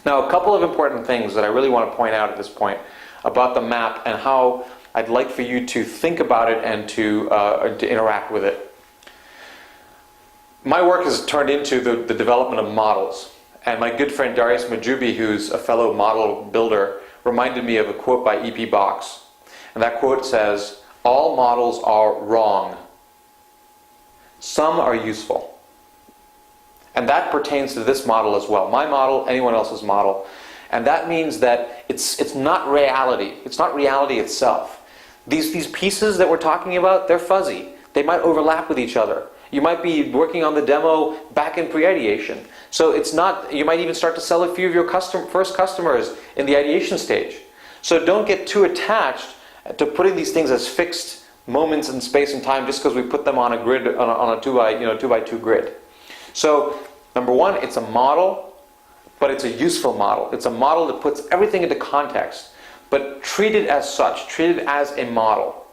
Now, a couple of important things that I really want to point out at this point about the map and how I'd like for you to think about it and to interact with it. My work has turned into the development of models. And my good friend Darius Majubi, who's a fellow model builder, reminded me of a quote by E.P. Box. And that quote says, "All models are wrong. Some are useful." And that pertains to this model as well. My model, anyone else's model. And that means that it's not reality. It's not reality itself. These pieces that we're talking about, they're fuzzy. They might overlap with each other. You might be working on the demo back in pre-ideation. So it's not, you might even start to sell a few of your first customers in the ideation stage. So don't get too attached to putting these things as fixed moments in space and time just because we put them on a grid, on a 2x2 grid. So number one, it's a model, but it's a useful model. It's a model that puts everything into context, but treat it as such, treat it as a model.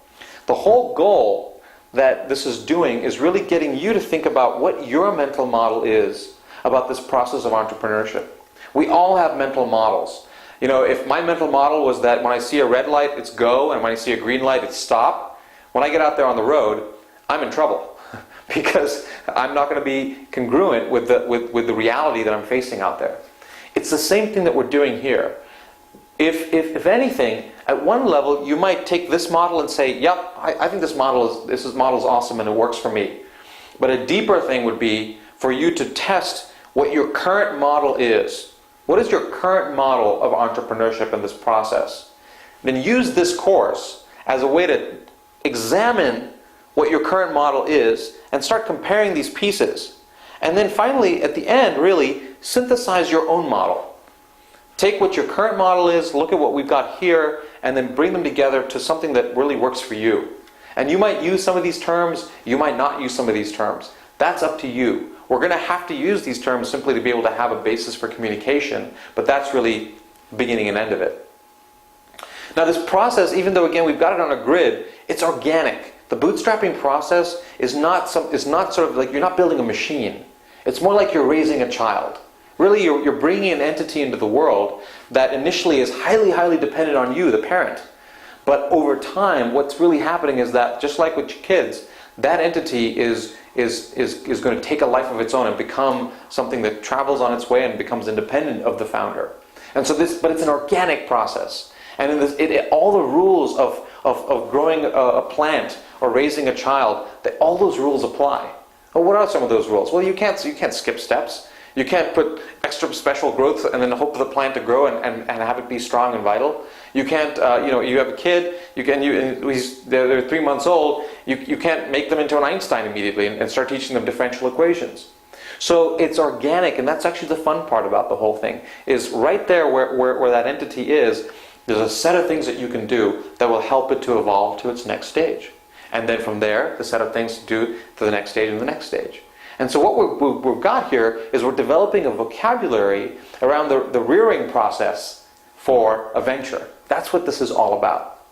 The whole goal that this is doing is really getting you to think about what your mental model is about this process of entrepreneurship. We all have mental models. You know, if my mental model was that when I see a red light, it's go, and when I see a green light, it's stop, when I get out there on the road, I'm in trouble because I'm not going to be congruent with the reality that I'm facing out there. It's the same thing that we're doing here. If anything, at one level, you might take this model and say, yep, I think this model is awesome and it works for me. But a deeper thing would be for you to test what your current model is. What is your current model of entrepreneurship in this process? Then use this course as a way to examine what your current model is and start comparing these pieces. And then finally, at the end, really, synthesize your own model. Take what your current model is, look at what we've got here, and then bring them together to something that really works for you. And you might use some of these terms, you might not use some of these terms. That's up to you. We're going to have to use these terms simply to be able to have a basis for communication, but that's really the beginning and end of it. Now this process, even though again we've got it on a grid, it's organic. The bootstrapping process is not sort of like you're not building a machine. It's more like you're raising a child. Really, you're bringing an entity into the world that initially is highly, highly dependent on you, the parent. But over time, what's really happening is that, just like with your kids, that entity is going to take a life of its own and become something that travels on its way and becomes independent of the founder. And so but it's an organic process. And in all the rules of growing a plant or raising a child, all those rules apply. Well, what are some of those rules? Well, you can't skip steps. You can't put extra special growth and then hope for the plant to grow and have it be strong and vital. You can't, you have a kid, they're 3 months old, you can't make them into an Einstein immediately and start teaching them differential equations. So it's organic, and that's actually the fun part about the whole thing, is right there where that entity is, there's a set of things that you can do that will help it to evolve to its next stage. And then from there, the set of things to do to the next stage and the next stage. And so what we've got here is we're developing a vocabulary around the rearing process for a venture. That's what this is all about.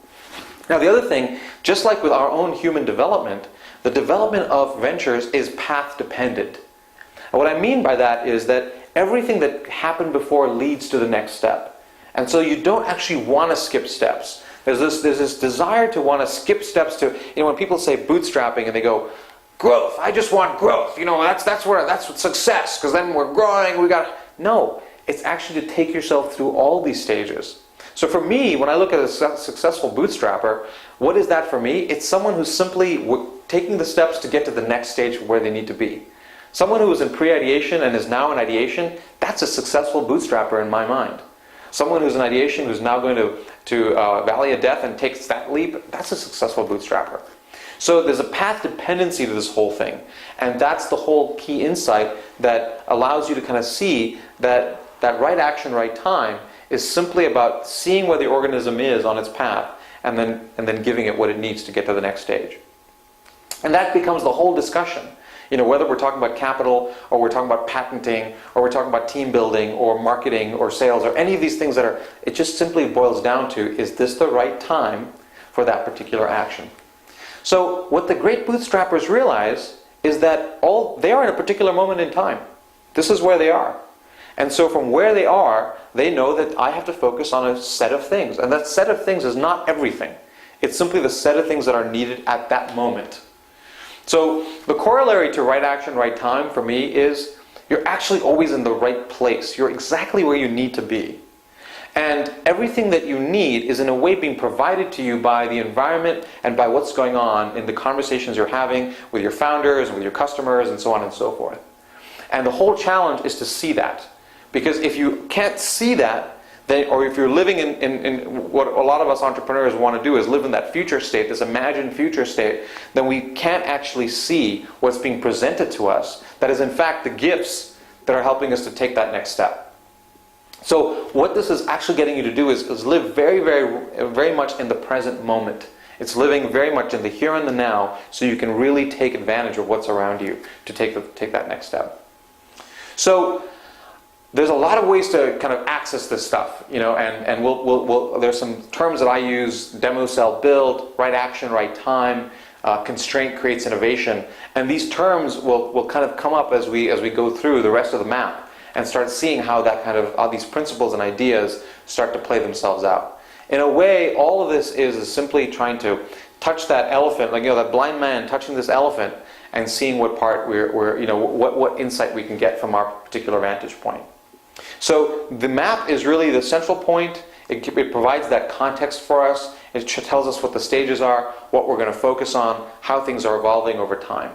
Now the other thing, just like with our own human development, the development of ventures is path dependent. And what I mean by that is that everything that happened before leads to the next step. And so you don't actually want to skip steps. There's this desire to want to skip steps to, when people say bootstrapping and they go, growth, I just want growth, that's success, because then we're growing, no, it's actually to take yourself through all these stages. So for me, when I look at a successful bootstrapper, what is that for me? It's someone who's simply taking the steps to get to the next stage where they need to be. Someone who is in pre-ideation and is now in ideation, that's a successful bootstrapper in my mind. Someone who's in ideation who's now going to valley of death and takes that leap, that's a successful bootstrapper. So there's a path dependency to this whole thing. And that's the whole key insight that allows you to kind of see that right action, right time is simply about seeing where the organism is on its path and then giving it what it needs to get to the next stage. And that becomes the whole discussion. Whether we're talking about capital or we're talking about patenting or we're talking about team building or marketing or sales or any of these things it just simply boils down to, is this the right time for that particular action? So what the great bootstrappers realize is that they are in a particular moment in time. This is where they are. And so from where they are, they know that I have to focus on a set of things. And that set of things is not everything. It's simply the set of things that are needed at that moment. So the corollary to right action, right time for me is you're actually always in the right place. You're exactly where you need to be. And everything that you need is in a way being provided to you by the environment and by what's going on in the conversations you're having with your founders, with your customers, and so on and so forth. And the whole challenge is to see that. Because if you can't see that, then, or if you're living in what a lot of us entrepreneurs want to do is live in that future state, this imagined future state, then we can't actually see what's being presented to us. That is in fact the gifts that are helping us to take that next step. So what this is actually getting you to do is live very, very, very much in the present moment. It's living very much in the here and the now, so you can really take advantage of what's around you to take that next step. So there's a lot of ways to kind of access this stuff, and there's some terms that I use: demo, sell, build, right action, right time, constraint creates innovation, and these terms will kind of come up as we go through the rest of the map and start seeing how that kind of all these principles and ideas start to play themselves out. In a way, all of this is simply trying to touch that elephant, like that blind man touching this elephant and seeing what part what insight we can get from our particular vantage point. So the map is really the central point. It provides that context for us. It tells us what the stages are, what we're going to focus on, how things are evolving over time.